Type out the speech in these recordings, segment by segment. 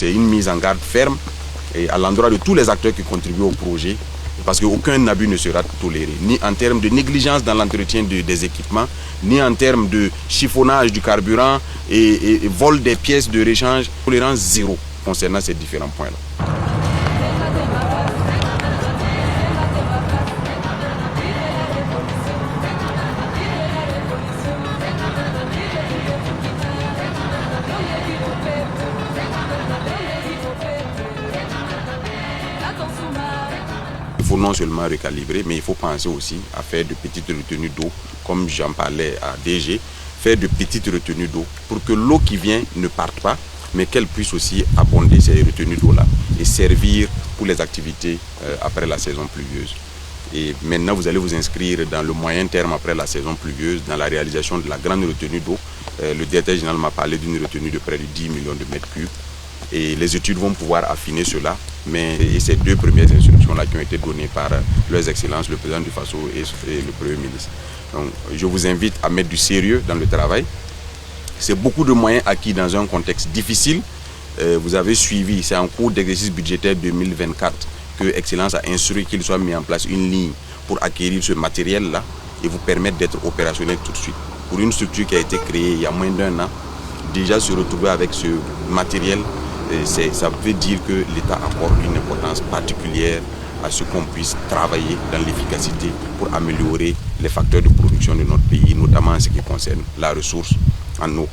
C'est une mise en garde ferme et à l'endroit de tous les acteurs qui contribuent au projet, parce qu'aucun abus ne sera toléré, ni en termes de négligence dans l'entretien des équipements, ni en termes de chiffonnage du carburant et vol des pièces de réchange. Tolérance zéro concernant ces différents points-là. Il faut non seulement recalibrer, mais il faut penser aussi à faire de petites retenues d'eau, comme j'en parlais à DG, faire de petites retenues d'eau pour que l'eau qui vient ne parte pas, mais qu'elle puisse aussi abonder ces retenues d'eau-là et servir pour les activités après la saison pluvieuse. Et maintenant, vous allez vous inscrire dans le moyen terme après la saison pluvieuse, dans la réalisation de la grande retenue d'eau. Le directeur général m'a parlé d'une retenue de près de 10 millions de mètres cubes. Et les études vont pouvoir affiner cela, mais ces deux premières instructions-là qui ont été données par leurs excellences, le président du FASO et le Premier ministre. Donc, je vous invite à mettre du sérieux dans le travail. C'est beaucoup de moyens acquis dans un contexte difficile. Vous avez suivi, c'est en cours d'exercice budgétaire 2024 que Excellence a instruit qu'il soit mis en place une ligne pour acquérir ce matériel-là et vous permettre d'être opérationnel tout de suite. Pour une structure qui a été créée il y a moins d'1 an, déjà se retrouver avec ce matériel, ça veut dire que l'État accorde une importance particulière à ce qu'on puisse travailler dans l'efficacité pour améliorer les facteurs de production de notre pays, notamment en ce qui concerne la ressource en eau.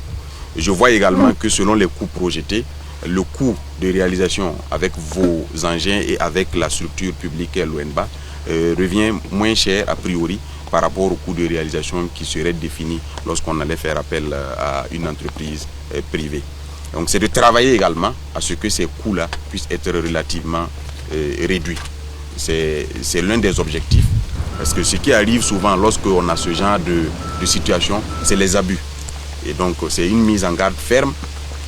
Je vois également que selon les coûts projetés, le coût de réalisation avec vos engins et avec la structure publique l'ONBA revient moins cher a priori par rapport au coût de réalisation qui serait défini lorsqu'on allait faire appel à une entreprise privée. Donc c'est de travailler également à ce que ces coûts-là puissent être relativement réduits. C'est l'un des objectifs, parce que ce qui arrive souvent lorsqu'on a ce genre de situation, c'est les abus. Et donc c'est une mise en garde ferme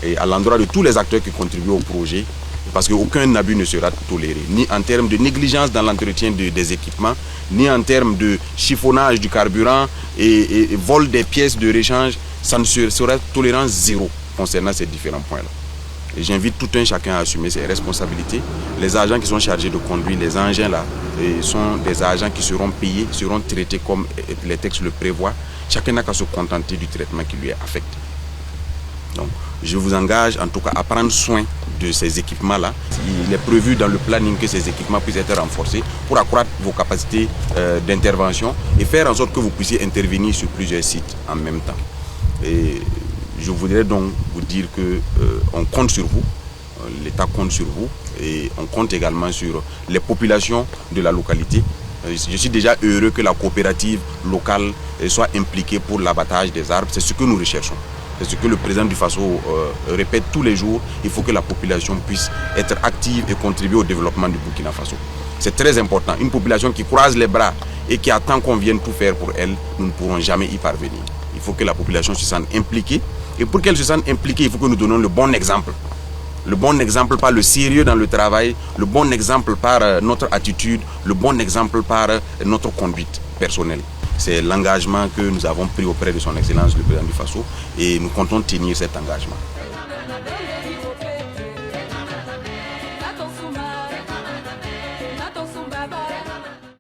et à l'endroit de tous les acteurs qui contribuent au projet, parce qu'aucun abus ne sera toléré, ni en termes de négligence dans l'entretien des équipements, ni en termes de chiffonnage du carburant et vol des pièces de réchange. Ça ne sera tolérance zéro concernant ces différents points-là. Et j'invite tout un chacun à assumer ses responsabilités. Les agents qui sont chargés de conduire les engins-là sont des agents qui seront payés, seront traités comme les textes le prévoient. Chacun n'a qu'à se contenter du traitement qui lui est affecté. Donc, je vous engage en tout cas à prendre soin de ces équipements-là. Il est prévu dans le planning que ces équipements puissent être renforcés pour accroître vos capacités d'intervention et faire en sorte que vous puissiez intervenir sur plusieurs sites en même temps. Et je voudrais donc vous dire qu'on compte sur vous, l'État compte sur vous et on compte également sur les populations de la localité. Je suis déjà heureux que la coopérative locale soit impliquée pour l'abattage des arbres. C'est ce que nous recherchons. C'est ce que le président du FASO répète tous les jours. Il faut que la population puisse être active et contribuer au développement du Burkina Faso. C'est très important. Une population qui croise les bras et qui attend qu'on vienne tout faire pour elle, nous ne pourrons jamais y parvenir. Il faut que la population se sente impliquée. Et pour qu'elle se sente impliquée, il faut que nous donnons le bon exemple. Le bon exemple par le sérieux dans le travail, le bon exemple par notre attitude, le bon exemple par notre conduite personnelle. C'est l'engagement que nous avons pris auprès de son Excellence le président du FASO et nous comptons tenir cet engagement.